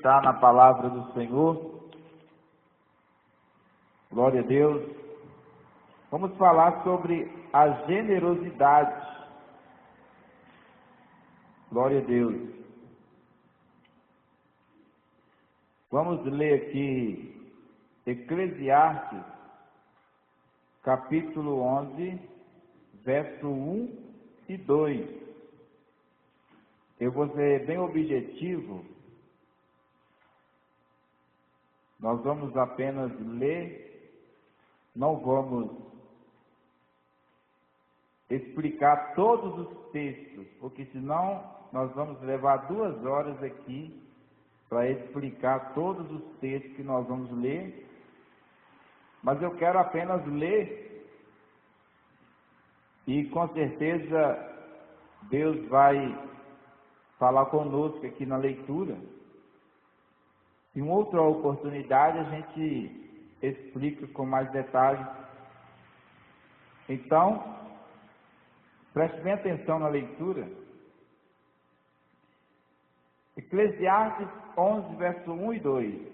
Está na palavra do Senhor. Glória a Deus. Vamos falar sobre a generosidade. Glória a Deus. Vamos ler aqui Eclesiastes, capítulo 11, verso 1 e 2. Eu vou ser bem objetivo. Nós vamos apenas ler, não vamos explicar todos os textos, porque senão nós vamos levar 2 horas aqui para explicar todos os textos que nós vamos ler. Mas eu quero apenas ler e com certeza Deus vai falar conosco aqui na leitura. Em outra oportunidade a gente explica com mais detalhes. Então, preste bem atenção na leitura. Eclesiastes 11, verso 1 e 2.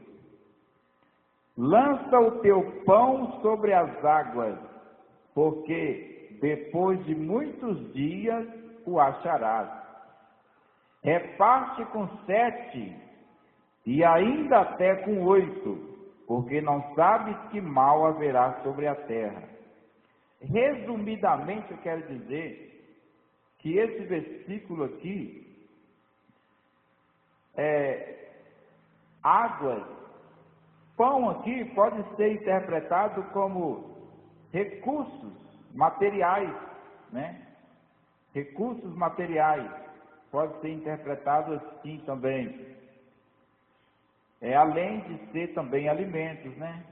Lança o teu pão sobre as águas, porque depois de muitos dias o acharás. Reparte com 7 e ainda até com 8, porque não sabes que mal haverá sobre a terra. Resumidamente, eu quero dizer que esse versículo aqui águas, pão aqui pode ser interpretado como recursos materiais, né? Recursos materiais, pode ser interpretado assim também. Além de ser também alimentos, né?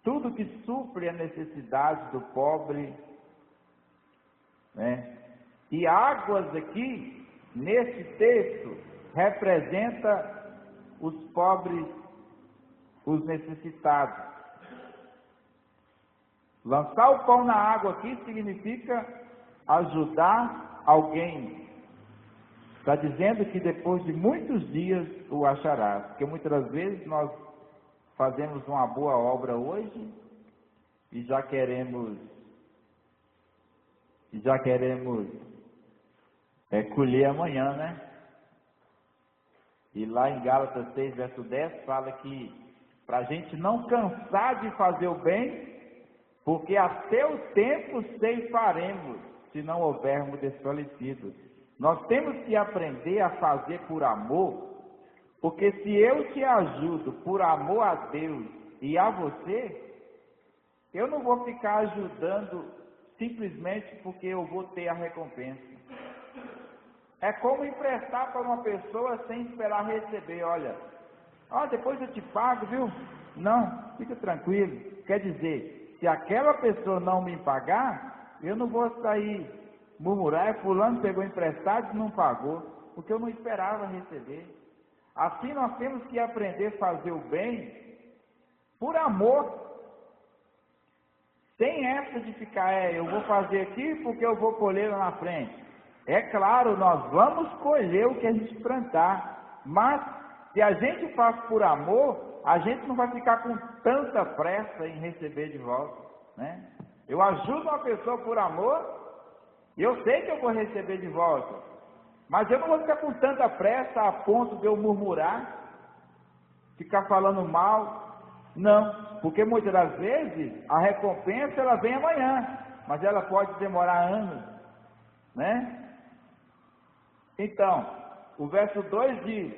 Tudo que supre a necessidade do pobre, né? E águas aqui, nesse texto, representa os pobres, os necessitados. Lançar o pão na água aqui significa ajudar alguém. Está dizendo que depois de muitos dias o acharás. Porque muitas das vezes nós fazemos uma boa obra hoje e já queremos colher amanhã, né? E lá em Gálatas 6, verso 10, fala que para a gente não cansar de fazer o bem, porque até o tempo ceifaremos, se não houvermos desfalecido. Nós temos que aprender a fazer por amor, porque se eu te ajudo por amor a Deus e a você, eu não vou ficar ajudando simplesmente porque eu vou ter a recompensa. É como emprestar para uma pessoa sem esperar receber. Olha, depois eu te pago, viu? Não, fica tranquilo. Quer dizer, se aquela pessoa não me pagar, eu não vou sair murmurar, fulano pegou emprestado e não pagou, porque eu não esperava receber. Assim nós temos que aprender a fazer o bem por amor, sem essa de ficar, eu vou fazer aqui porque eu vou colher lá na frente. É claro, nós vamos colher o que a gente plantar, mas se a gente faz por amor, a gente não vai ficar com tanta pressa em receber de volta, né? Eu ajudo uma pessoa por amor, e eu sei que eu vou receber de volta, mas eu não vou ficar com tanta pressa a ponto de eu murmurar, ficar falando mal. Não, porque muitas das vezes a recompensa ela vem amanhã, mas ela pode demorar anos, né? Então, o verso 2 diz: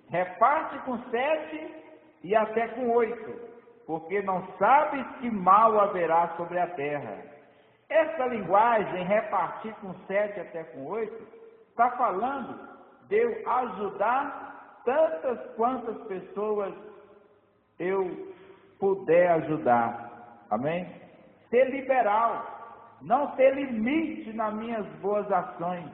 reparte com 7 e até com 8, porque não sabes que mal haverá sobre a terra. Essa linguagem, repartir com 7 até com 8, está falando de eu ajudar tantas quantas pessoas eu puder ajudar. Amém? Ser liberal, não ter limite nas minhas boas ações.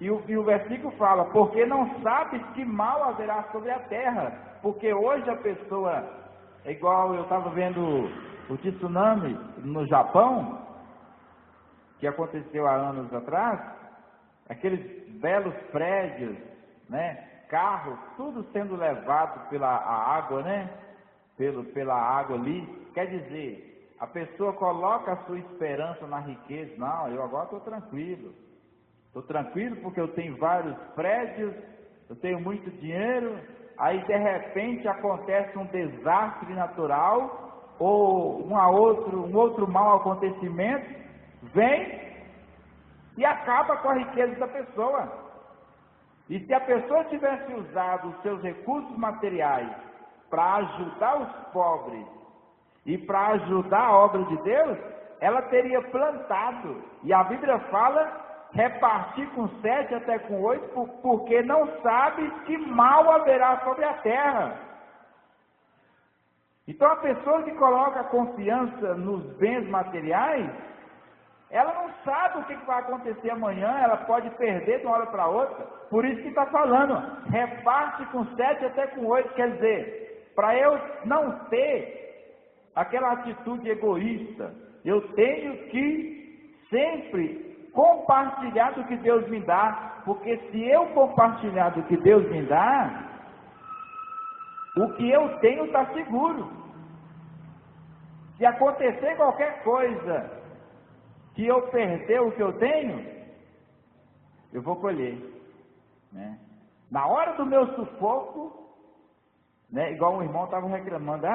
E o versículo fala, porque não sabes que mal haverá sobre a terra. Porque hoje a pessoa, é igual eu estava vendo o tsunami no Japão, que aconteceu há anos atrás, aqueles belos prédios né? Carros, tudo sendo levado pela água, né? Pela água ali. Quer dizer, a pessoa coloca a sua esperança na riqueza. Não, eu agora estou tranquilo. Estou tranquilo porque eu tenho vários prédios, eu tenho muito dinheiro. Aí de repente acontece um desastre natural ou um outro mau acontecimento, vem e acaba com a riqueza da pessoa. E se a pessoa tivesse usado os seus recursos materiais para ajudar os pobres e para ajudar a obra de Deus, ela teria plantado. E a Bíblia fala repartir com 7 até com 8, porque não sabe que mal haverá sobre a terra. Então a pessoa que coloca confiança nos bens materiais, ela não sabe o que vai acontecer amanhã, ela pode perder de uma hora para outra. Por isso que está falando, reparte com 7 até com 8, quer dizer, para eu não ter aquela atitude egoísta, eu tenho que sempre compartilhar do que Deus me dá, porque se eu compartilhar do que Deus me dá, o que eu tenho está seguro. Se acontecer qualquer coisa, que eu perder o que eu tenho, eu vou colher, né? Na hora do meu sufoco, né, igual um irmão estava reclamando,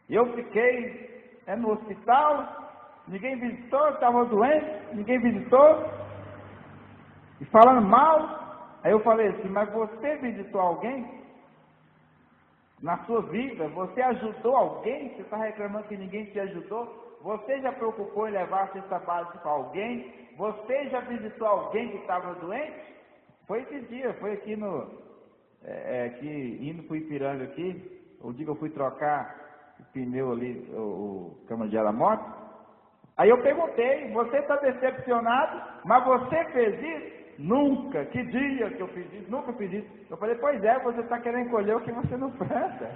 eu fiquei no hospital, ninguém visitou, estava doente, ninguém visitou, e falando mal. Aí eu falei assim, mas você visitou alguém? Na sua vida, você ajudou alguém? Você está reclamando que ninguém te ajudou? Você já preocupou em levar a cesta básica para alguém? Você já visitou alguém que estava doente? Foi esse dia, foi aqui aqui, indo para o Ipiranga aqui, o dia que eu fui trocar o pneu ali, o cama de ar da moto. Aí eu perguntei, você está decepcionado, mas você fez isso? Nunca, que dia que eu fiz isso? Nunca fiz isso. Eu falei, pois é, você está querendo colher o que você não planta,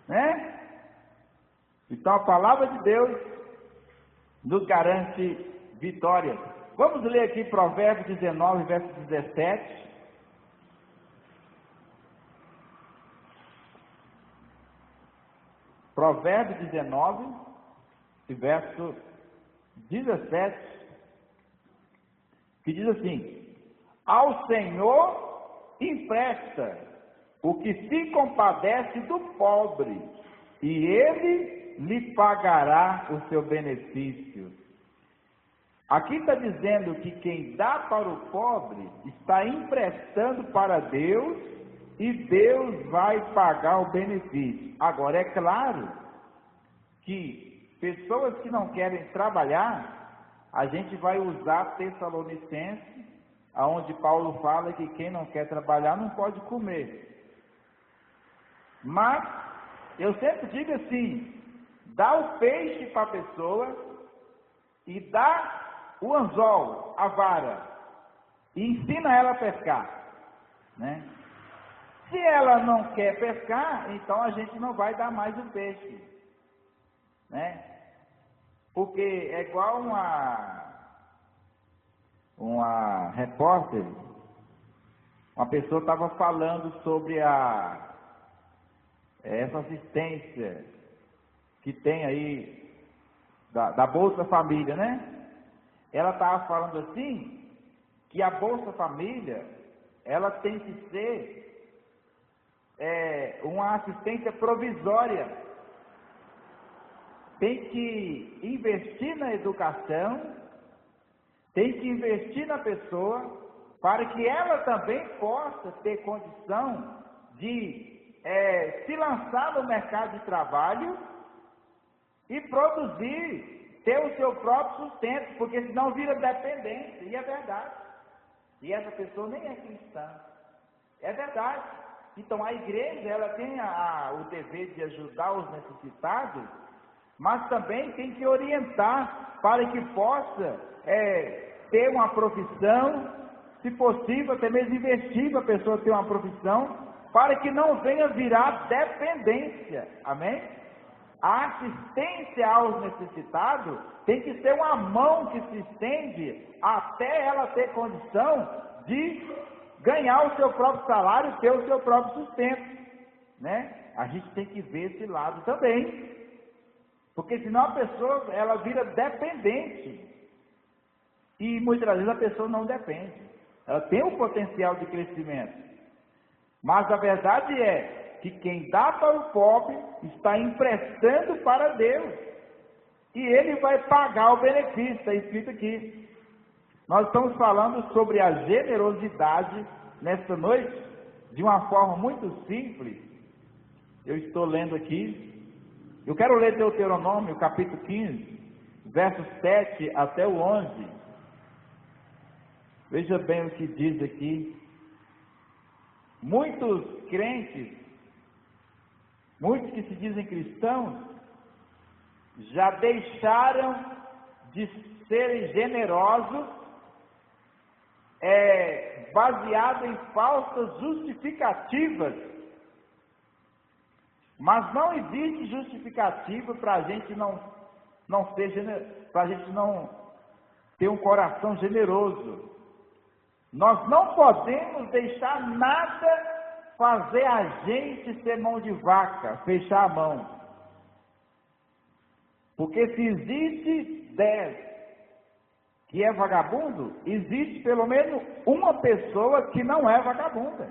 né? Então a palavra de Deus nos garante vitória. Vamos ler aqui Provérbios 19, verso 17. Provérbios 19, verso 17, que diz assim: ao Senhor empresta o que se compadece do pobre, e ele lhe pagará o seu benefício. Aqui está dizendo que quem dá para o pobre está emprestando para Deus e Deus vai pagar o benefício. Agora, é claro que pessoas que não querem trabalhar, a gente vai usar Tessalonicenses, aonde Paulo fala que quem não quer trabalhar não pode comer. Mas eu sempre digo assim, dá o peixe para a pessoa e dá o anzol, a vara, e ensina ela a pescar, né? Se ela não quer pescar, então a gente não vai dar mais o peixe, né? Porque é igual uma repórter, uma pessoa estava falando sobre essa assistência que tem aí da Bolsa Família, né? Ela estava falando assim, que a Bolsa Família, ela tem que ser uma assistência provisória, tem que investir na educação, tem que investir na pessoa, para que ela também possa ter condição de se lançar no mercado de trabalho e produzir, ter o seu próprio sustento, porque senão vira dependência, e é verdade. E essa pessoa nem é cristã, é verdade. Então a igreja, ela tem o dever de ajudar os necessitados, mas também tem que orientar para que possa ter uma profissão, se possível até mesmo investir para a pessoa ter uma profissão, para que não venha virar dependência, amém? A assistência aos necessitados tem que ser uma mão que se estende até ela ter condição de ganhar o seu próprio salário, ter o seu próprio sustento, né? A gente tem que ver esse lado também, porque senão a pessoa, ela vira dependente, e muitas vezes a pessoa não depende, ela tem um potencial de crescimento, mas a verdade é que quem dá para o pobre está emprestando para Deus, e Ele vai pagar o benefício, está escrito aqui. Nós estamos falando sobre a generosidade nesta noite, de uma forma muito simples. Eu estou lendo aqui, eu quero ler Deuteronômio, capítulo 15, versos 7 até o 11. Veja bem o que diz aqui. Muitos crentes, muitos que se dizem cristãos, já deixaram de serem generosos, baseado em falsas justificativas. Mas não existe justificativa para a gente não ser para a gente não ter um coração generoso. Nós não podemos deixar nada fazer a gente ser mão de vaca, fechar a mão. Porque se existe 10 que é vagabundo, existe pelo menos uma pessoa que não é vagabunda.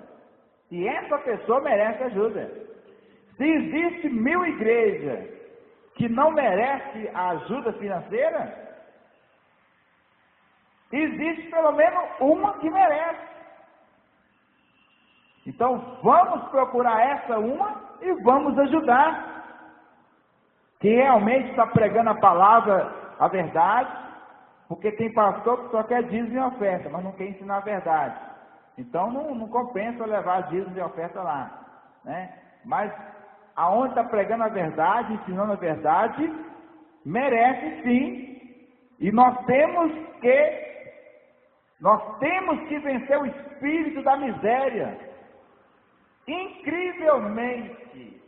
E essa pessoa merece ajuda. Se existe 1000 igrejas que não merecem a ajuda financeira, existe pelo menos uma que merece. Então vamos procurar essa uma e vamos ajudar. Que realmente está pregando a palavra, a verdade, porque tem pastor que só quer dízimo e oferta, mas não quer ensinar a verdade. Então não compensa levar dízimo e oferta lá, né? Mas aonde está pregando a verdade, ensinando a verdade, merece sim. E nós temos que vencer o espírito da miséria. Incrivelmente,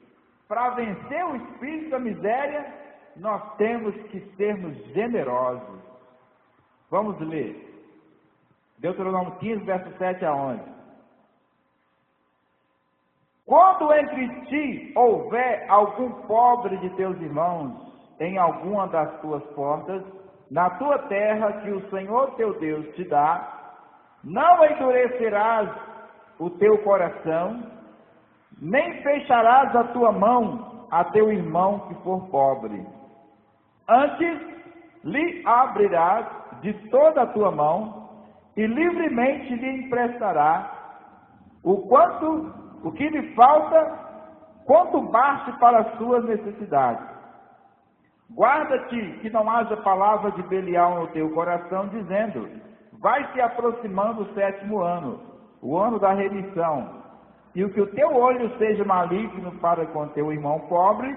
para vencer o espírito da miséria, nós temos que sermos generosos. Vamos ler. Deuteronômio 15, verso 7 a 11. Quando entre ti houver algum pobre de teus irmãos em alguma das tuas portas, na tua terra que o Senhor teu Deus te dá, não endurecerás o teu coração, nem fecharás a tua mão a teu irmão que for pobre. Antes lhe abrirás de toda a tua mão e livremente lhe emprestará o que lhe falta, quanto baste para as suas necessidades. Guarda-te que não haja palavra de Belial no teu coração, dizendo: vai se aproximando o 7º ano, o ano da remissão, e o que o teu olho seja maligno para com teu irmão pobre,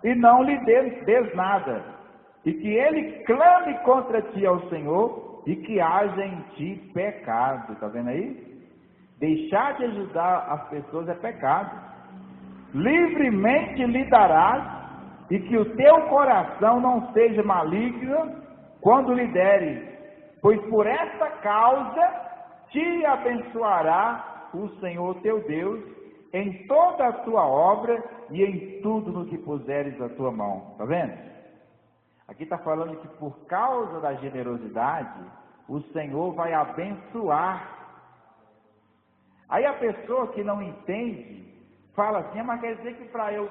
e não lhe des nada, e que ele clame contra ti ao Senhor, e que haja em ti pecado. Está vendo aí? Deixar de ajudar as pessoas é pecado. Livremente lhe darás, e que o teu coração não seja maligno quando lhe deres, pois por esta causa te abençoará o Senhor teu Deus em toda a tua obra e em tudo no que puseres a tua mão. Está vendo? Aqui está falando que por causa da generosidade, o Senhor vai abençoar. Aí a pessoa que não entende, fala assim: mas quer dizer que para eu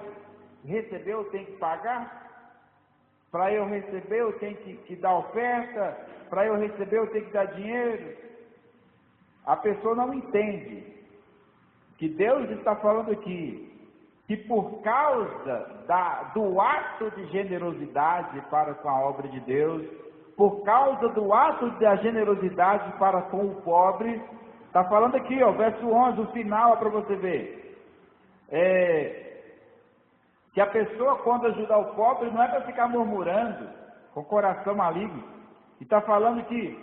receber eu tenho que pagar? Para eu receber eu tenho que dar oferta? Para eu receber eu tenho que dar dinheiro? A pessoa não entende que Deus está falando aqui, que por causa do ato de generosidade para com a obra de Deus, por causa do ato da generosidade para com o pobre, está falando aqui, ó, verso 11, o final, para você ver, que a pessoa, quando ajudar o pobre, não é para ficar murmurando, com o coração maligno. E está falando que,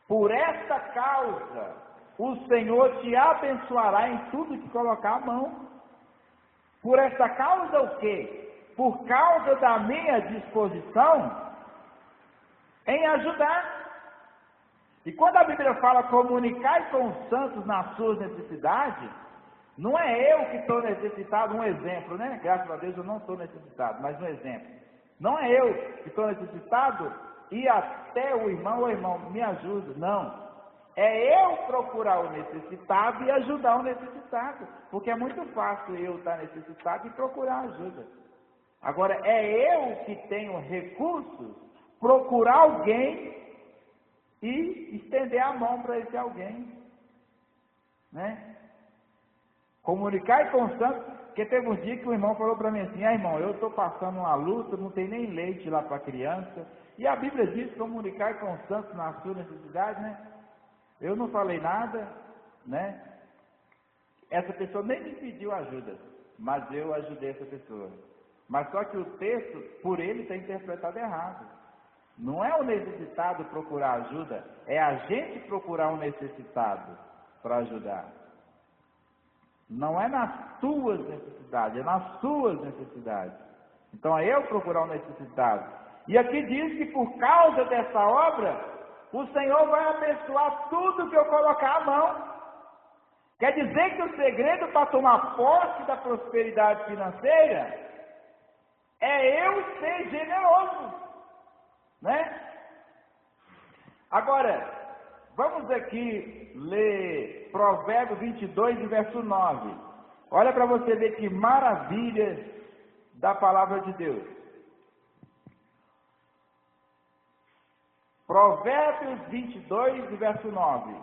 por esta causa, o Senhor te abençoará em tudo que colocar a mão. Por esta causa o quê? Por causa da minha disposição em ajudar. E quando a Bíblia fala comunicar com os santos nas suas necessidades, não é eu que estou necessitado, um exemplo, né? Graças a Deus eu não estou necessitado, mas um exemplo. Não é eu que estou necessitado e até o irmão, me ajuda. Não. É eu procurar o necessitado e ajudar o necessitado. Porque é muito fácil eu estar necessitado e procurar ajuda. Agora, é eu que tenho recursos, procurar alguém e estender a mão para esse alguém. Né? Comunicar com os santos, porque teve um dia que o irmão falou para mim assim, irmão, eu estou passando uma luta, não tem nem leite lá para a criança, e a Bíblia diz comunicar com os santos na sua necessidade, né? Eu não falei nada, né? Essa pessoa nem me pediu ajuda, mas eu ajudei essa pessoa. Mas só que o texto, por ele, está interpretado errado. Não é o necessitado procurar ajuda, é a gente procurar um necessitado para ajudar. Não é nas tuas necessidades, é nas suas necessidades. Então é eu procurar um necessitado. E aqui diz que por causa dessa obra, o Senhor vai abençoar tudo que eu colocar à mão. Quer dizer que o segredo para tomar posse da prosperidade financeira é eu ser generoso, né? Agora, vamos aqui ler Provérbios 22, verso 9. Olha para você ver que maravilha da palavra de Deus. Provérbios 22, verso 9.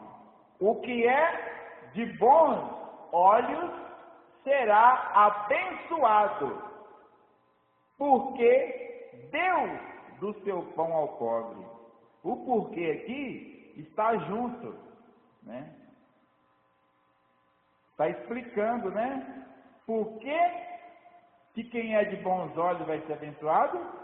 O que é de bons olhos será abençoado, porque deu do seu pão ao pobre. O porquê aqui está junto, né? Está explicando, né? Por que quem é de bons olhos vai ser abençoado?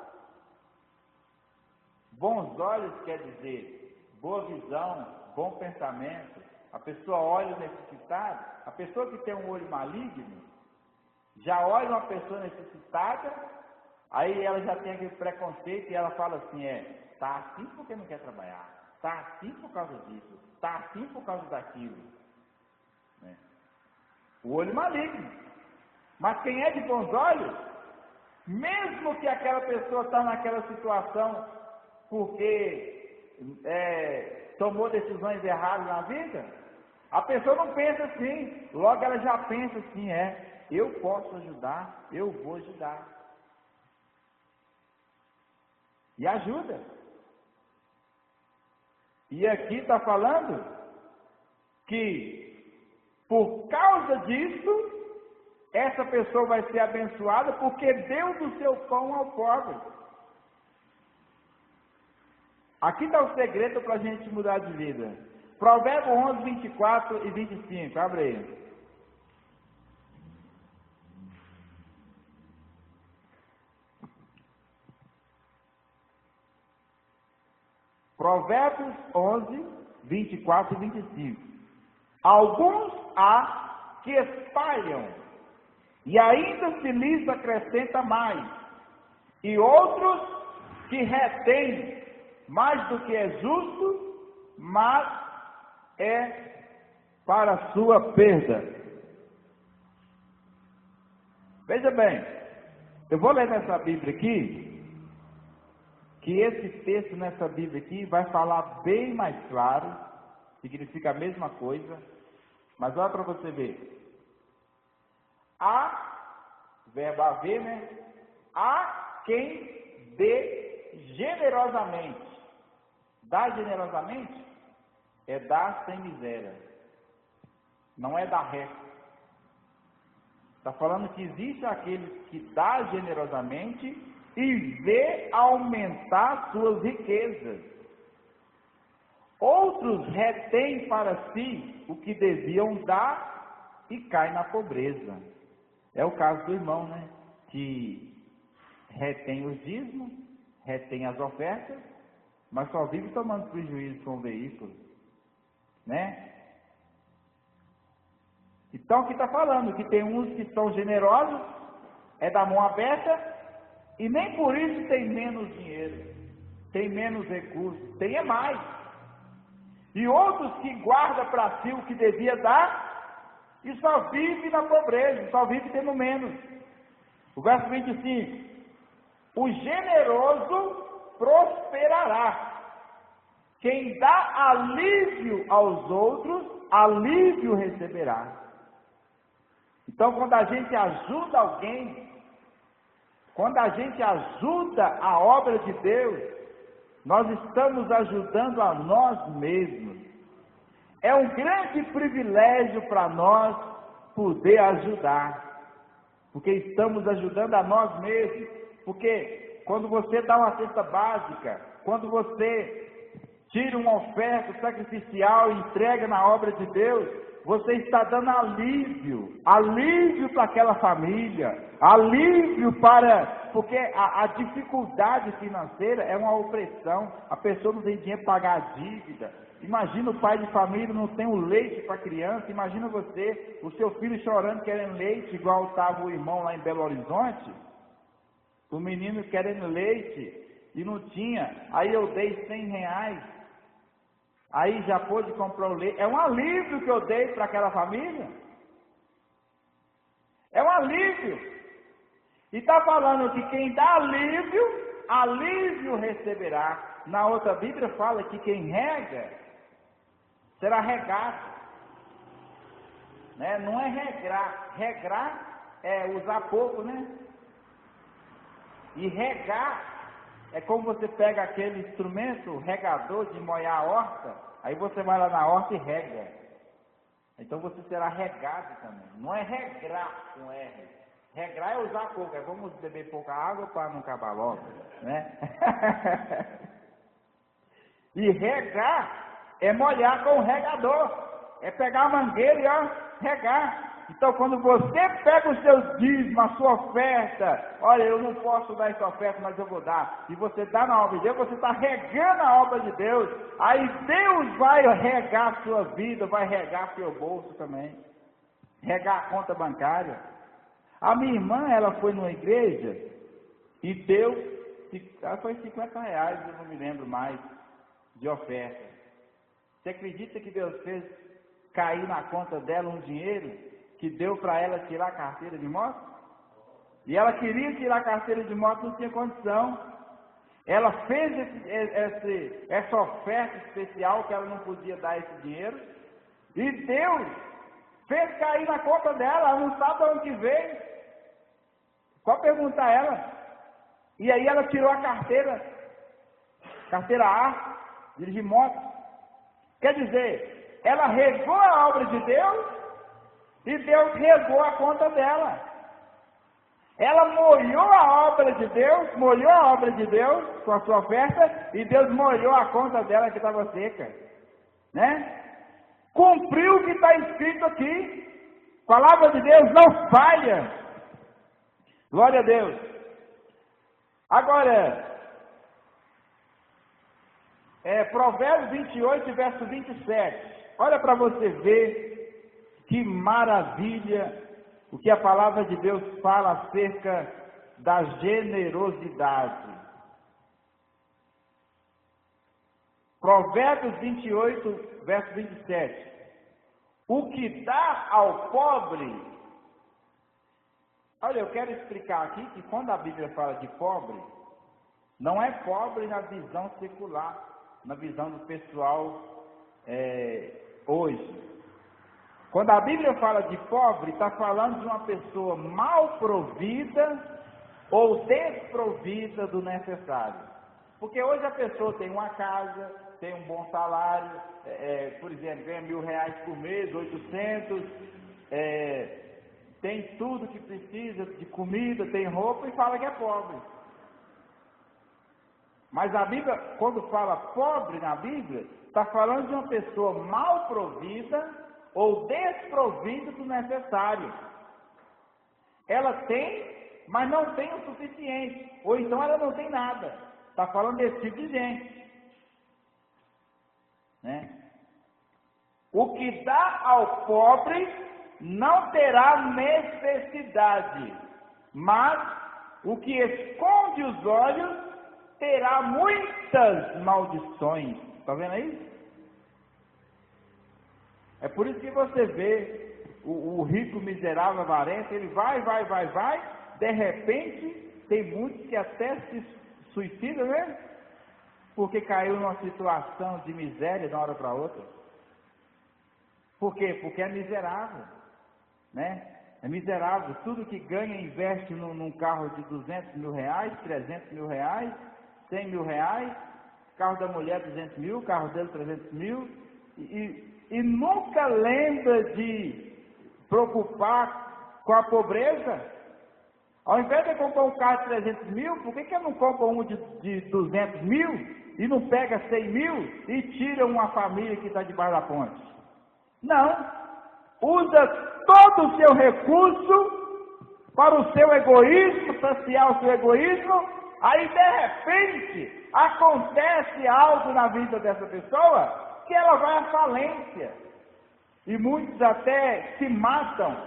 Bons olhos quer dizer boa visão, bom pensamento. A pessoa olha o necessitado. A pessoa que tem um olho maligno, já olha uma pessoa necessitada, aí ela já tem aquele preconceito e ela fala assim, tá assim porque não quer trabalhar, tá assim por causa disso, tá assim por causa daquilo. Né? O olho maligno. Mas quem é de bons olhos, mesmo que aquela pessoa está naquela situação porque tomou decisões erradas na vida, a pessoa não pensa assim, logo ela já pensa assim, eu posso ajudar, eu vou ajudar. E ajuda. E aqui está falando que por causa disso, essa pessoa vai ser abençoada porque deu do seu pão ao pobre. Aqui está o segredo para a gente mudar de vida. Provérbios 11, 24 e 25. Abre aí. Provérbios 11, 24 e 25. Alguns há que espalham, e ainda se lhes acrescenta mais, e outros que retêm mais do que é justo, mas é para sua perda. Veja bem, eu vou ler nessa Bíblia aqui, que esse texto nessa Bíblia aqui vai falar bem mais claro, significa a mesma coisa, mas olha para você ver. Há, verbo haver, né? Há quem dê generosamente. Dar generosamente é dar sem miséria, não é dar resto. Está falando que existe aquele que dá generosamente e vê aumentar suas riquezas. Outros retêm para si o que deviam dar e caem na pobreza. É o caso do irmão, né? Que retém os dízimos, retém as ofertas, mas só vive tomando prejuízo com o veículo, né? Então aqui está falando que tem uns que são generosos, é da mão aberta, e nem por isso tem menos dinheiro, tem menos recursos, tem mais. e outros que guardam para si o que devia dar, e só vive na pobreza, só vive tendo menos. O verso 25, o generoso prosperará. Quem dá alívio aos outros, alívio receberá. Então, quando a gente ajuda alguém, quando a gente ajuda a obra de Deus, nós estamos ajudando a nós mesmos. É um grande privilégio para nós poder ajudar, porque estamos ajudando a nós mesmos. Porque quando você dá uma cesta básica, quando você tira uma oferta sacrificial e entrega na obra de Deus, você está dando alívio para aquela família, alívio porque a dificuldade financeira é uma opressão, a pessoa não tem dinheiro para pagar a dívida. Imagina o pai de família não tem o leite para a criança, imagina você, o seu filho chorando querendo leite, igual estava o irmão lá em Belo Horizonte, o menino querendo leite e não tinha, aí eu dei R$100, aí já pôde comprar o leite. É um alívio que eu dei para aquela família. É um alívio. E está falando que quem dá alívio receberá. Na outra Bíblia fala que quem rega, será regado. Né? Não é regrar. Regrar é usar pouco, né? E regar é como você pega aquele instrumento, regador de molhar a horta, aí você vai lá na horta e rega. Então você será regado também. Não é regrar com R. Regrar é usar pouco, é vamos beber pouca água para não acabar logo, né? E regar é molhar com o regador. É pegar a mangueira e regar. Então, quando você pega os seus dízimos, a sua oferta, olha, eu não posso dar essa oferta, mas eu vou dar, e você dá na obra de Deus, você está regando a obra de Deus, aí Deus vai regar a sua vida, vai regar seu bolso também, regar a conta bancária. A minha irmã, ela foi numa igreja e deu, ela foi R$50, eu não me lembro mais, de oferta. Você acredita que Deus fez cair na conta dela um dinheiro que deu para ela tirar a carteira de moto? E ela queria tirar a carteira de moto, não tinha condição. Ela fez essa oferta especial, que ela não podia dar esse dinheiro, e Deus fez cair na conta dela, ela não sabe de onde veio. Pode perguntar a ela. E aí ela tirou a carteira A, dirigir moto. Quer dizer, ela regou a obra de Deus, e Deus regou a conta dela. Ela molhou a obra de Deus, com a sua oferta, e Deus molhou a conta dela que estava seca. Né? Cumpriu o que está escrito aqui. A palavra de Deus não falha. Glória a Deus. Agora, Provérbios 28, verso 27. Olha para você ver que maravilha o que a palavra de Deus fala acerca da generosidade. Provérbios 28, verso 27. O que dá ao pobre. Olha, eu quero explicar aqui que quando a Bíblia fala de pobre, não é pobre na visão secular, na visão do pessoal hoje. Quando a Bíblia fala de pobre, está falando de uma pessoa mal provida ou desprovida do necessário. Porque hoje a pessoa tem uma casa, tem um bom salário, por exemplo, ganha R$1.000 por mês, 800, tem tudo que precisa de comida, tem roupa e fala que é pobre. Mas a Bíblia, quando fala pobre na Bíblia, está falando de uma pessoa mal provida ou desprovida do necessário. Ela tem, mas não tem o suficiente, ou então ela não tem nada. Está falando desse tipo de gente. Né? O que dá ao pobre não terá necessidade, mas o que esconde os olhos terá muitas maldições. Está vendo aí? É por isso que você vê o rico miserável avarento, ele vai, de repente tem muitos que até se suicidam, né? Porque caiu numa situação de miséria de uma hora para outra. Por quê? Porque é miserável, né? É miserável. Tudo que ganha investe num carro de 200 mil reais, 300 mil reais, 100 mil reais, carro da mulher 200 mil, carro dele 300 mil, e nunca lembra de preocupar com a pobreza. Ao invés de comprar um carro de 300 mil, por que não compra um de 200 mil e não pega 100 mil e tira uma família que está debaixo da ponte? Não. Usa todo o seu recurso para o seu egoísmo, saciar o seu egoísmo. Aí, de repente, acontece algo na vida dessa pessoa que ela vai à falência. E muitos até se matam.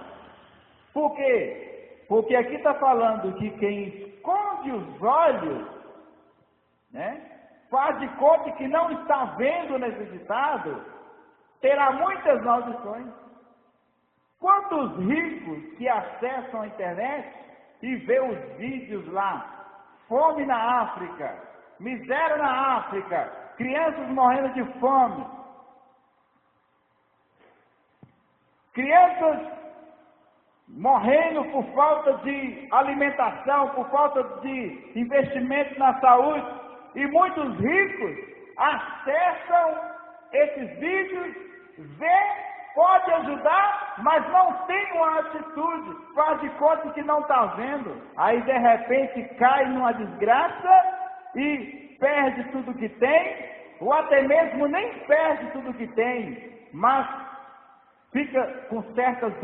Por quê? Porque aqui está falando que quem esconde os olhos, né, faz de conta que não está vendo o necessitado, terá muitas maldições. Quantos ricos que acessam a internet e vê os vídeos lá, fome na África, miséria na África, crianças morrendo de fome, crianças morrendo por falta de alimentação, por falta de investimento na saúde, e muitos ricos acessam esses vídeos, vê, pode ajudar, mas não tem uma atitude, faz de conta que não está vendo, aí de repente cai numa desgraça e perde tudo que tem, ou até mesmo nem perde tudo que tem, mas fica com certas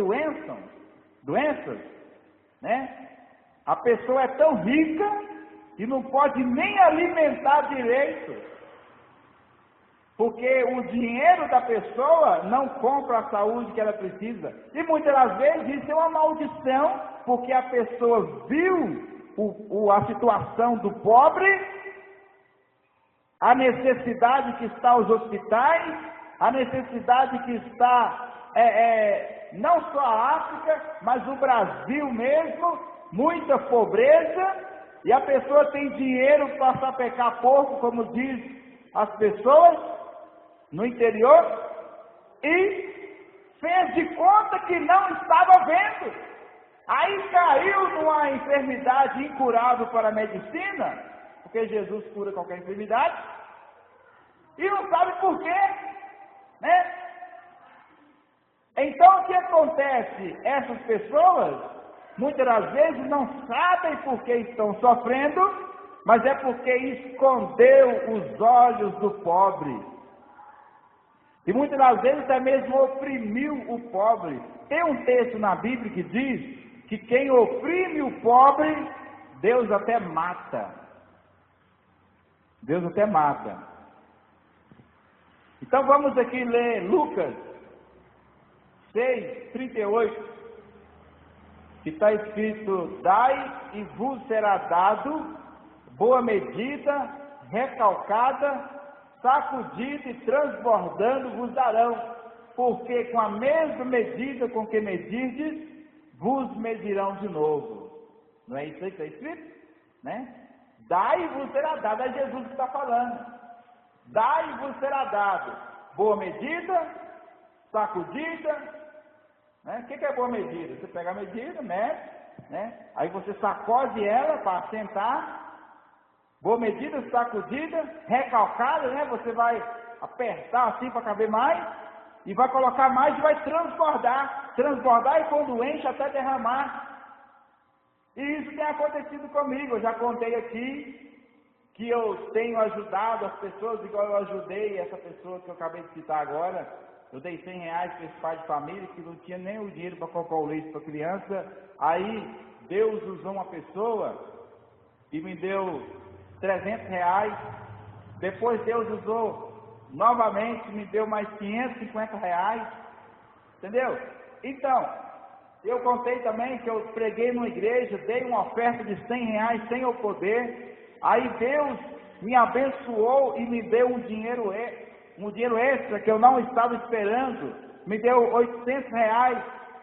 doenças, né? A pessoa é tão rica e não pode nem alimentar direito, porque o dinheiro da pessoa não compra a saúde que ela precisa. E muitas das vezes isso é uma maldição, porque a pessoa viu a situação do pobre, a necessidade que está os hospitais, a necessidade que está, não só a África, mas o Brasil mesmo, muita pobreza, e a pessoa tem dinheiro para sapecar porco, como diz as pessoas, no interior, e fez de conta que não estava vendo. Aí caiu numa enfermidade incurável para a medicina, porque Jesus cura qualquer enfermidade, e não sabe por quê, né? Então o que acontece? Essas pessoas, muitas das vezes, não sabem por que estão sofrendo, mas é porque escondeu os olhos do pobre. E muitas das vezes até mesmo oprimiu o pobre. Tem um texto na Bíblia que diz que quem oprime o pobre, Deus até mata. Deus até mata. Então vamos aqui ler Lucas 6:38, que está escrito: dai e vos será dado, boa medida, recalcada, sacudida e transbordando vos darão, porque com a mesma medida com que medirdes, vos medirão de novo. Não é isso aí que está escrito? Né? Dai e vos será dado, é Jesus que está falando. Dai e vos será dado, boa medida, sacudida, né? O que é boa medida? Você pega a medida, mede, né? Aí você sacode ela para assentar. Boa medida, sacudida, recalcada, né? Você vai apertar assim para caber mais, e vai colocar mais e vai transbordar. Transbordar, e quando enche até derramar. E isso tem acontecido comigo. Eu já contei aqui que eu tenho ajudado as pessoas, igual eu ajudei essa pessoa que eu acabei de citar agora. Eu dei 100 reais para esse pai de família que não tinha nem o dinheiro para comprar o leite para a criança. Aí Deus usou uma pessoa e me deu 300 reais, depois Deus usou novamente, me deu mais 550 reais, entendeu? Então, eu contei também que eu preguei numa igreja, dei uma oferta de 100 reais sem eu poder, aí Deus me abençoou e me deu um dinheiro extra que eu não estava esperando, me deu R$ 800,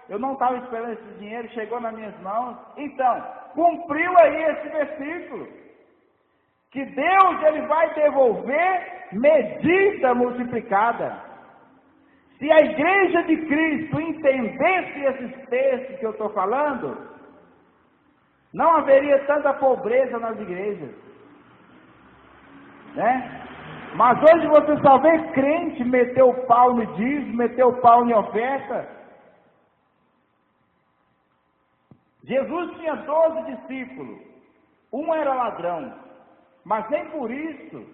eu não estava esperando esse dinheiro, chegou nas minhas mãos. Então, cumpriu aí esse versículo, que Deus ele vai devolver medida multiplicada. Se a igreja de Cristo entendesse esses textos que eu estou falando, não haveria tanta pobreza nas igrejas, né? Mas hoje você só vê crente meter o pau no dízimo, meter o pau em oferta. Jesus tinha 12 discípulos, um era ladrão, mas nem por isso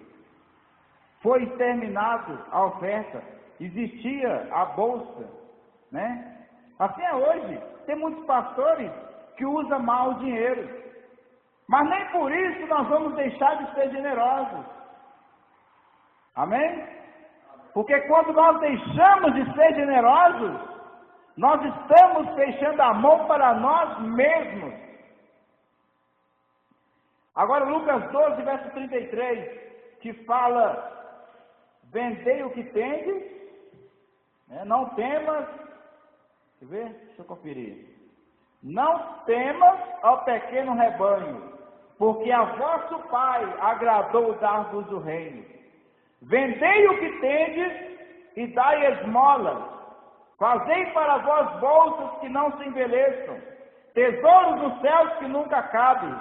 foi exterminado a oferta. Existia a bolsa, né? Assim é hoje. Tem muitos pastores que usam mal o dinheiro, mas nem por isso nós vamos deixar de ser generosos. Amém? Porque quando nós deixamos de ser generosos, nós estamos fechando a mão para nós mesmos. Agora Lucas 12, verso 33, que fala: vendei o que tendes, não temas, quer ver? Deixa eu conferir. Não temas ao pequeno rebanho, porque a vosso Pai agradou dar-vos o reino. Vendei o que tendes e dai esmolas. Fazei para vós bolsas que não se envelheçam, tesouros nos céus que nunca acabem,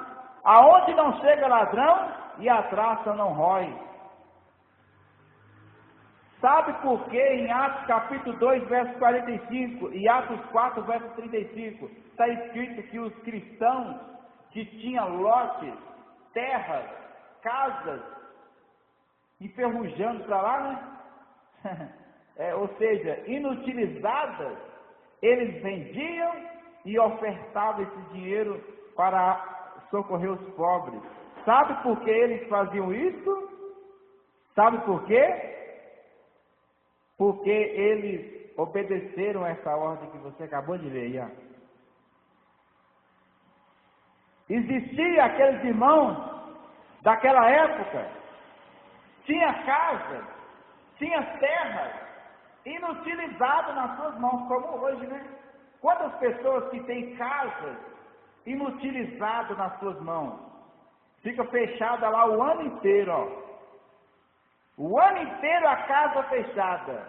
aonde não chega ladrão e a traça não rói. Sabe por que em Atos capítulo 2, verso 45 e Atos 4, verso 35, está escrito que os cristãos que tinham lotes, terras, casas, enferrujando para lá, né? Ou seja, inutilizadas, eles vendiam e ofertavam esse dinheiro para socorrer os pobres. Sabe por que eles faziam isso? Sabe por quê? Porque eles obedeceram essa ordem que você acabou de ler aí, ó. Existia aqueles irmãos daquela época, tinha casa, tinha terras inutilizadas nas suas mãos, como hoje, né? Quantas pessoas que têm casas inutilizadas nas suas mãos? Fica fechada lá o ano inteiro, ó. O ano inteiro a casa fechada.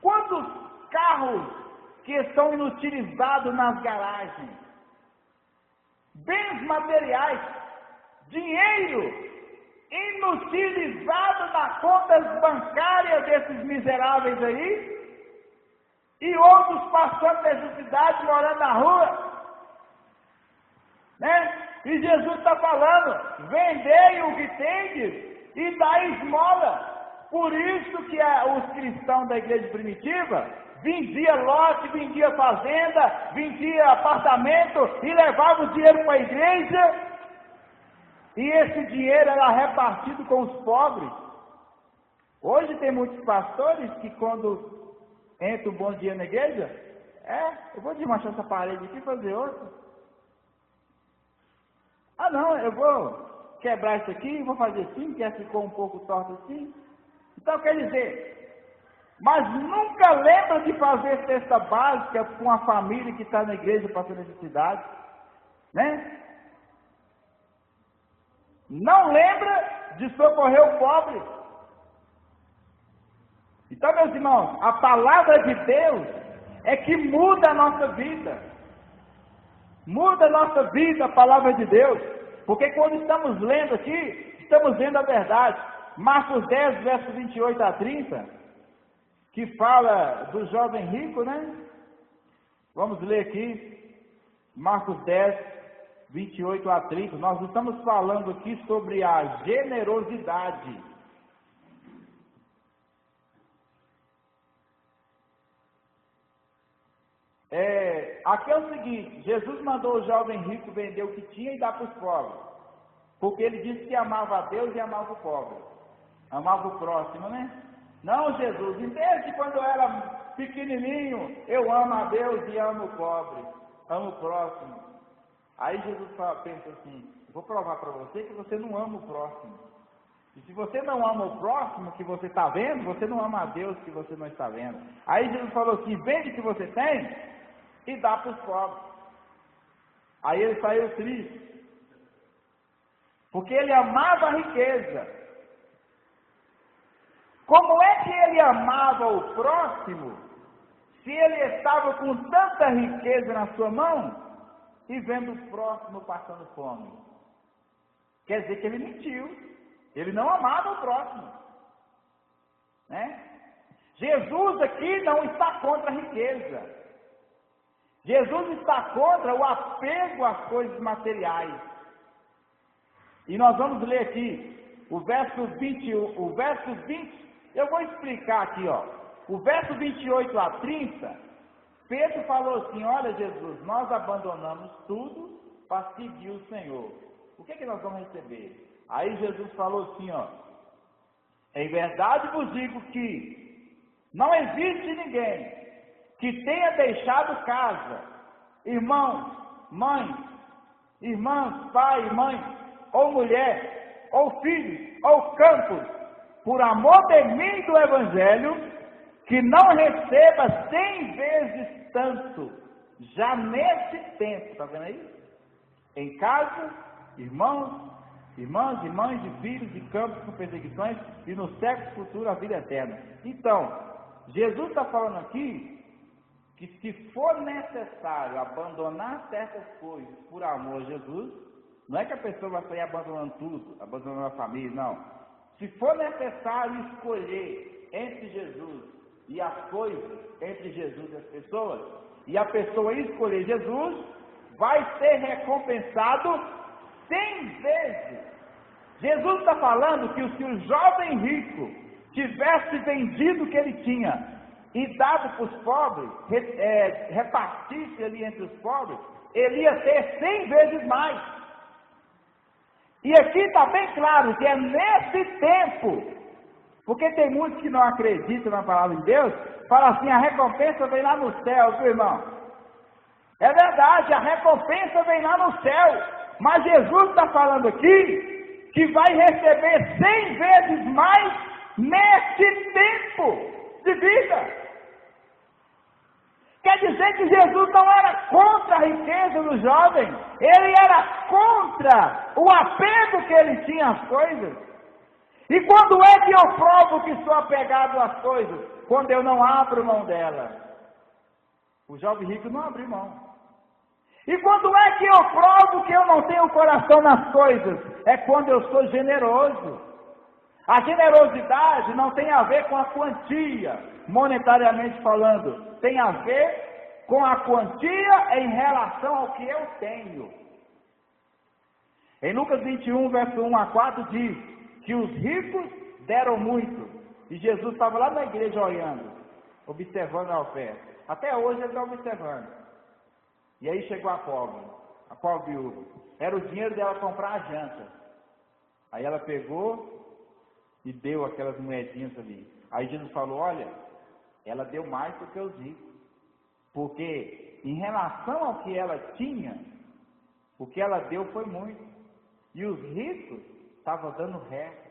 Quantos carros que estão inutilizados nas garagens? Bens materiais, dinheiro inutilizado nas contas bancárias desses miseráveis aí, e outros passando necessidade, morando na rua, né? E Jesus está falando: vendei o que tendes e dá esmola. Por isso que os cristãos da igreja primitiva vendia lote, vendia fazenda, vendia apartamento e levava o dinheiro para a igreja, e esse dinheiro era repartido com os pobres. Hoje tem muitos pastores que quando entra um bom dinheiro na igreja, eu vou desmanchar essa parede aqui e fazer outra. Ah não, eu vou quebrar isso aqui, vou fazer assim, que ficou um pouco torto assim. Então quer dizer, mas nunca lembra de fazer cesta básica com uma família que está na igreja passando necessidade, né? Não lembra de socorrer o pobre. Então, meus irmãos, a palavra de Deus é que muda a nossa vida. Muda a nossa vida a palavra de Deus. Porque quando estamos lendo aqui, estamos vendo a verdade. Marcos 10, verso 28 a 30, que fala do jovem rico, né? Vamos ler aqui, Marcos 10, 28 a 30. Nós estamos falando aqui sobre a generosidade. Aqui é o seguinte: Jesus mandou o jovem rico vender o que tinha e dar para os pobres, porque ele disse que amava a Deus e amava o pobre, amava o próximo, né? Não, Jesus, desde quando eu era pequenininho, eu amo a Deus e amo o pobre, amo o próximo. Aí Jesus pensa assim: vou provar para você que você não ama o próximo. E se você não ama o próximo que você está vendo, você não ama a Deus que você não está vendo. Aí Jesus falou assim: vende o que você tem e dá para os pobres. Aí ele saiu triste, porque ele amava a riqueza. Como é que ele amava o próximo, se ele estava com tanta riqueza na sua mão e vendo o próximo passando fome? Quer dizer que ele mentiu. Ele não amava o próximo, né? Jesus aqui não está contra a riqueza. Jesus está contra o apego às coisas materiais. E nós vamos ler aqui o verso 20, eu vou explicar aqui, ó. O verso 28 a 30, Pedro falou assim: olha, Jesus, nós abandonamos tudo para seguir o Senhor. O que nós vamos receber? Aí Jesus falou assim, ó: em verdade vos digo que não existe ninguém que tenha deixado casa, irmãos, mães, irmãs, pai, mãe, ou mulher, ou filhos, ou campos, por amor de mim e do Evangelho, que não receba 100 vezes tanto, já nesse tempo, está vendo aí? Em casa, irmãos, irmãs e mães de filhos e campos com perseguições, e no século futuro a vida eterna. Então, Jesus está falando aqui que se for necessário abandonar certas coisas por amor a Jesus, não é que a pessoa vai sair abandonando tudo, abandonando a família, não. Se for necessário escolher entre Jesus e as coisas, entre Jesus e as pessoas, e a pessoa escolher Jesus, vai ser recompensado 100 vezes. Jesus está falando que se o jovem rico tivesse vendido o que ele tinha e dado para os pobres, repartisse ali entre os pobres, ele ia ter 100 vezes mais. E aqui está bem claro que é nesse tempo, porque tem muitos que não acreditam na palavra de Deus, falam assim: a recompensa vem lá no céu, viu, irmão? É verdade, a recompensa vem lá no céu, mas Jesus está falando aqui que vai receber 100 vezes mais nesse tempo de vida. Quer dizer que Jesus não era contra a riqueza do jovem, ele era contra o apego que ele tinha às coisas. E quando é que eu provo que sou apegado às coisas? Quando eu não abro mão dela. O jovem rico não abriu mão. E quando é que eu provo que eu não tenho coração nas coisas? É quando eu sou generoso. A generosidade não tem a ver com a quantia, monetariamente falando. Tem a ver com a quantia em relação ao que eu tenho. Em Lucas 21, verso 1 a 4, diz que os ricos deram muito. E Jesus estava lá na igreja olhando, observando a oferta. Até hoje ele está observando. E aí chegou a pobre viúva. Era o dinheiro dela comprar a janta. Aí ela pegou e deu aquelas moedinhas ali. Aí Jesus falou: olha, ela deu mais do que os ricos. Porque em relação ao que ela tinha, o que ela deu foi muito. E os ricos estavam dando resto.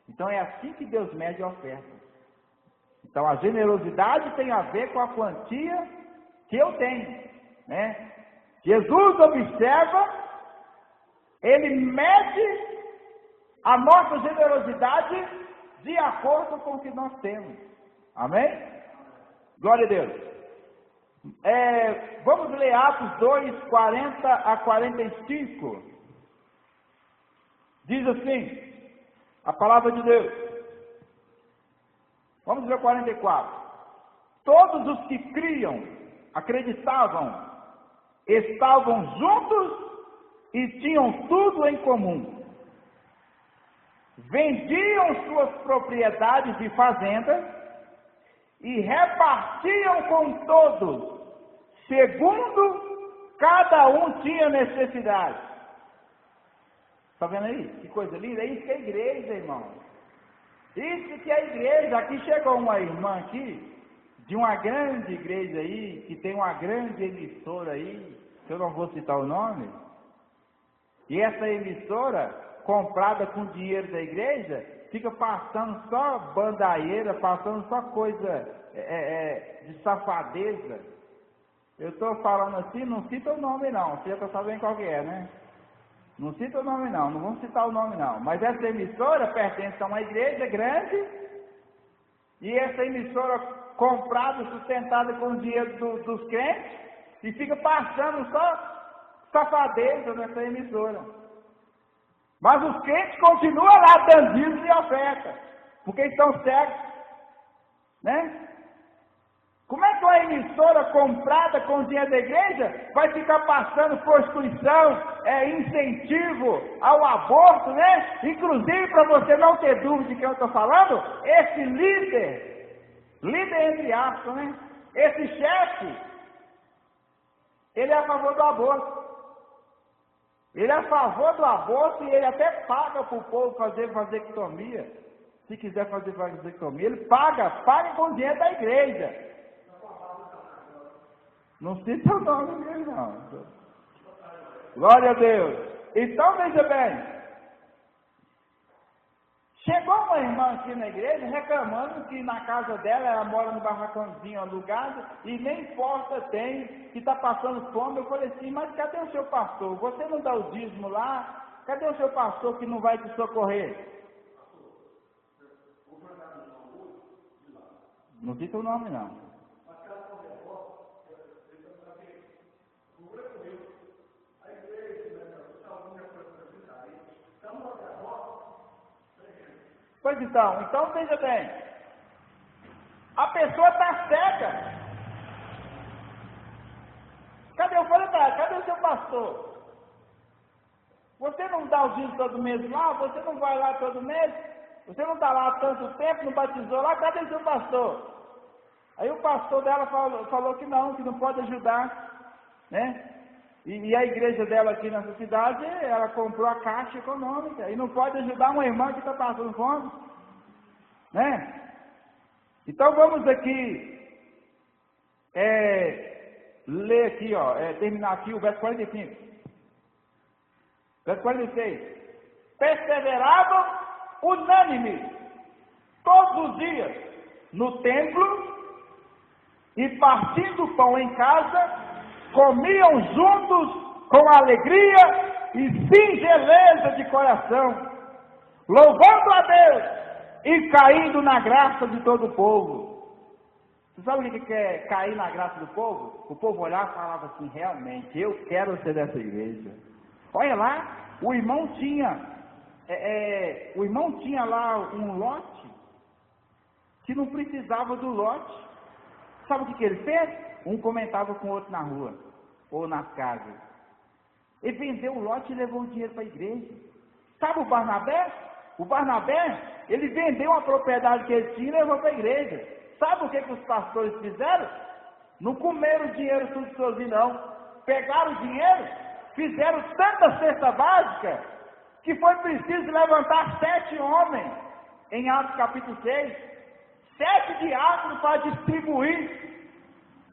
Então é assim que Deus mede a oferta. Então a generosidade tem a ver com a quantia que eu tenho. Né? Jesus observa, ele mede a nossa generosidade de acordo com o que nós temos. Amém? Glória a Deus. Vamos ler Atos 2, 40 a 45. Diz assim a palavra de Deus. Vamos ver o 44. Todos os que criam, acreditavam, estavam juntos e tinham tudo em comum. Vendiam suas propriedades e fazendas e repartiam com todos, segundo cada um tinha necessidade. Está vendo aí? Que coisa linda. É isso que é igreja, irmão. Isso que é igreja. Aqui chegou uma irmã aqui, de uma grande igreja aí, que tem uma grande emissora aí, que eu não vou citar o nome, e essa emissora comprada com dinheiro da igreja, fica passando só bandaeira, passando só coisa de safadeza. Eu estou falando assim, não cita o nome não, você já está sabendo qual que é, né? Não cita o nome não vamos citar o nome não. Mas essa emissora pertence a uma igreja grande, e essa emissora comprada, sustentada com o dinheiro dos crentes, e fica passando só safadeza nessa emissora. Mas os crentes continuam lá dando dízimo e oferta, porque estão cegos, né? Como é que uma emissora comprada com o dinheiro da igreja vai ficar passando prostituição, incentivo ao aborto, né? Inclusive, para você não ter dúvida de quem eu estou falando, esse líder entre aspas, né? Esse chefe, ele é a favor do aborto. Ele é a favor do aborto e ele até paga para o povo fazer vasectomia. Se quiser fazer vasectomia, ele paga com o dinheiro da igreja. Não cita o nome dele, não. Glória a Deus. Então, veja bem. Chegou uma irmã aqui na igreja reclamando que na casa dela, ela mora no barracãozinho alugado e nem porta tem, que está passando fome. Eu falei assim, mas cadê o seu pastor? Você não dá o dízimo lá? Cadê o seu pastor que não vai te socorrer? Não cita o nome, não. Pois então veja bem, a pessoa está cega. Cadê o seu pastor? Você não dá o dízimo todo mês lá? Você não vai lá todo mês? Você não está lá há tanto tempo, não batizou lá? Cadê o seu pastor? Aí o pastor dela falou que não pode ajudar, né? E a igreja dela aqui nessa cidade, ela comprou a Caixa Econômica, e não pode ajudar uma irmã que está passando fome, né? Então vamos aqui, ler aqui, terminar aqui o verso 45. Verso 46. Perseveravam unânimes, todos os dias, no templo, e partindo o pão em casa, comiam juntos com alegria e singeleza de coração, louvando a Deus e caindo na graça de todo o povo. Você sabe o que é cair na graça do povo? O povo olhava e falava assim, realmente, eu quero ser dessa igreja. Olha lá, o irmão tinha lá um lote que não precisava do lote. Sabe o que ele fez? Um comentava com o outro na rua, ou nas casas. Ele vendeu o lote e levou o dinheiro para a igreja. Sabe o Barnabé? O Barnabé, ele vendeu a propriedade que ele tinha e levou para a igreja. Sabe o que os pastores fizeram? Não comeram o dinheiro tudo sozinho, não. Pegaram o dinheiro, fizeram tanta cesta básica, que foi preciso levantar 7 homens, em Atos capítulo 6, 7 diáconos para distribuir.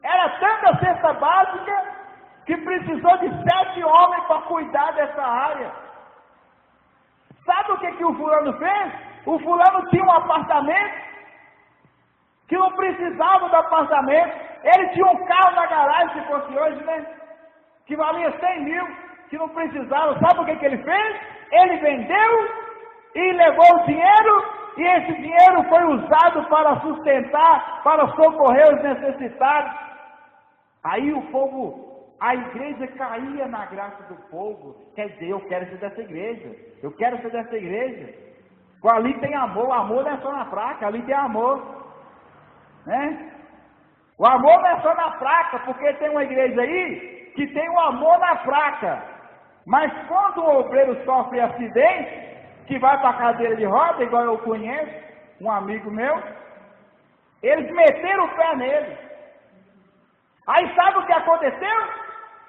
Era tanta cesta básica que precisou de 7 homens para cuidar dessa área. Sabe o que o fulano fez? O fulano tinha um apartamento que não precisava do apartamento. Ele tinha um carro na garagem, se fosse hoje, né? Que valia 100 mil, que não precisava. Sabe o que ele fez? Ele vendeu e levou o dinheiro, e esse dinheiro foi usado para sustentar, para socorrer os necessitados. Aí o povo, a igreja caía na graça do povo. Quer dizer, eu quero ser dessa igreja. Eu quero ser dessa igreja. Ali tem amor. O amor não é só na placa, ali tem amor. Né? O amor não é só na placa, porque tem uma igreja aí que tem o amor na placa. Mas quando o obreiro sofre acidente, que vai para a cadeira de roda, igual eu conheço, um amigo meu, eles meteram o pé nele. Aí sabe o que aconteceu?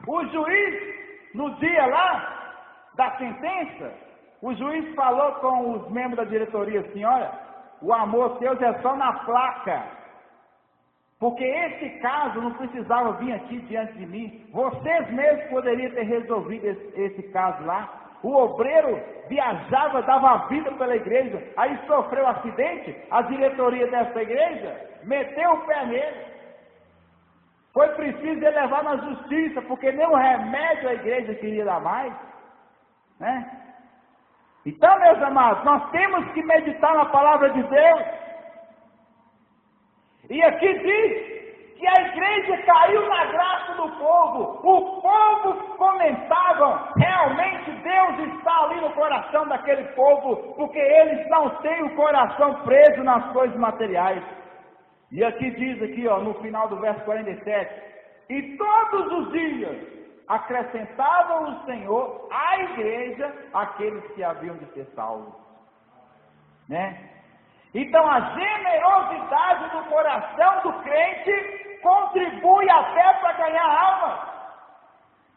O juiz, no dia lá da sentença, o juiz falou com os membros da diretoria assim, olha, o amor Deus é só na placa, porque esse caso não precisava vir aqui diante de mim, vocês mesmos poderiam ter resolvido esse caso lá, O obreiro viajava, dava a vida pela igreja, aí sofreu um acidente, a diretoria dessa igreja meteu o pé nele. Foi preciso ele levar na justiça, porque nem o remédio a igreja queria dar mais, né? Então, meus amados, nós temos que meditar na palavra de Deus. E aqui diz que a igreja caiu na graça do povo. O povo comentava, realmente Deus está ali no coração daquele povo, porque eles não têm o coração preso nas coisas materiais. E aqui diz, aqui, ó, no final do verso 47, e todos os dias acrescentava o Senhor à igreja aqueles que haviam de ser salvos, né? Então a generosidade do coração do crente contribui até para ganhar alma.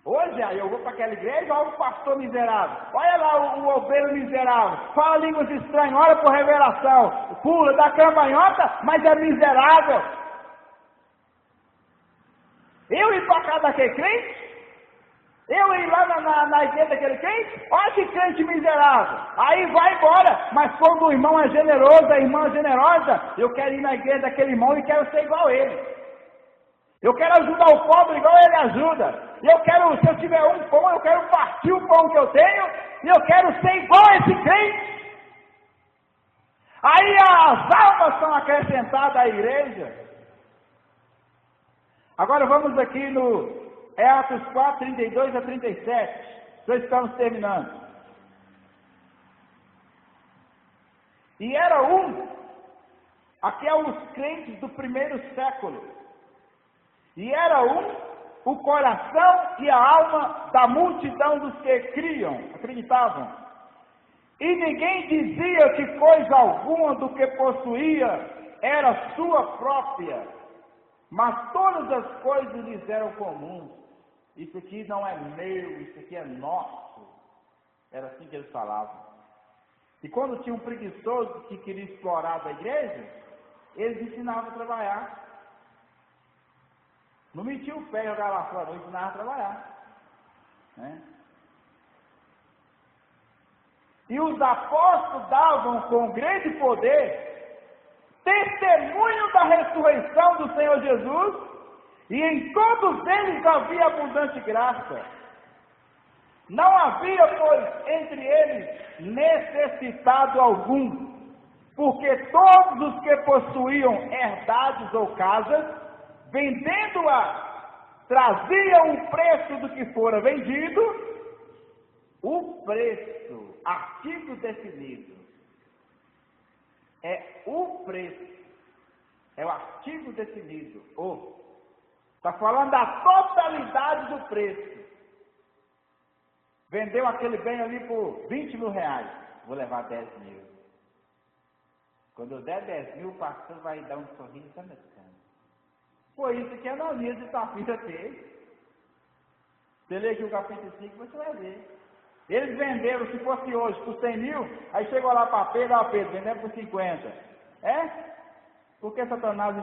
Hoje aí eu vou para aquela igreja, olha o pastor miserável, olha lá o obreiro miserável, fala línguas estranhas, olha por revelação, pula, dá cambanhota, mas é miserável. Eu ir para casa daquele crente? Eu ir lá na igreja daquele crente? Olha que crente miserável. Aí vai embora. Mas quando o irmão é generoso, a irmã é generosa, eu quero ir na igreja daquele irmão e quero ser igual a ele. Eu quero ajudar o pobre igual ele ajuda. E eu quero, se eu tiver um pão, eu quero partir o pão que eu tenho. E eu quero ser igual a esse crente. Aí as almas são acrescentadas à igreja. Agora vamos aqui no Atos 4, 32 a 37. Nós estamos terminando. E era aqui é os crentes do primeiro século. E era o coração e a alma da multidão dos que acreditavam. E ninguém dizia que coisa alguma do que possuía era sua própria, mas todas as coisas lhes eram comuns. Isso aqui não é meu, isso aqui é nosso. Era assim que eles falavam. E quando tinha um preguiçoso que queria explorar da igreja, eles ensinavam a trabalhar. Não metiam o pé e jogavam lá fora, não ensinavam a trabalhar, né? E os apóstolos davam com grande poder testemunho da ressurreição do Senhor Jesus, e em todos eles havia abundante graça. Não havia, pois, entre eles necessitado algum, porque todos os que possuíam herdades ou casas, vendendo-a, traziam o preço do que fora vendido, o preço, artigo definido, é o preço, é o artigo definido, está falando da totalidade do preço. Vendeu aquele bem ali por 20 mil reais, vou levar 10 mil. Quando eu der 10 mil, o pastor vai dar um sorriso e está mescando. Foi isso que Ananias e Safira fez. Você lê aqui o capítulo 5, você vai ver. Eles venderam, se fosse hoje, por 100 mil, aí chegou lá para Pedro, vendendo por 50. Porque Satanás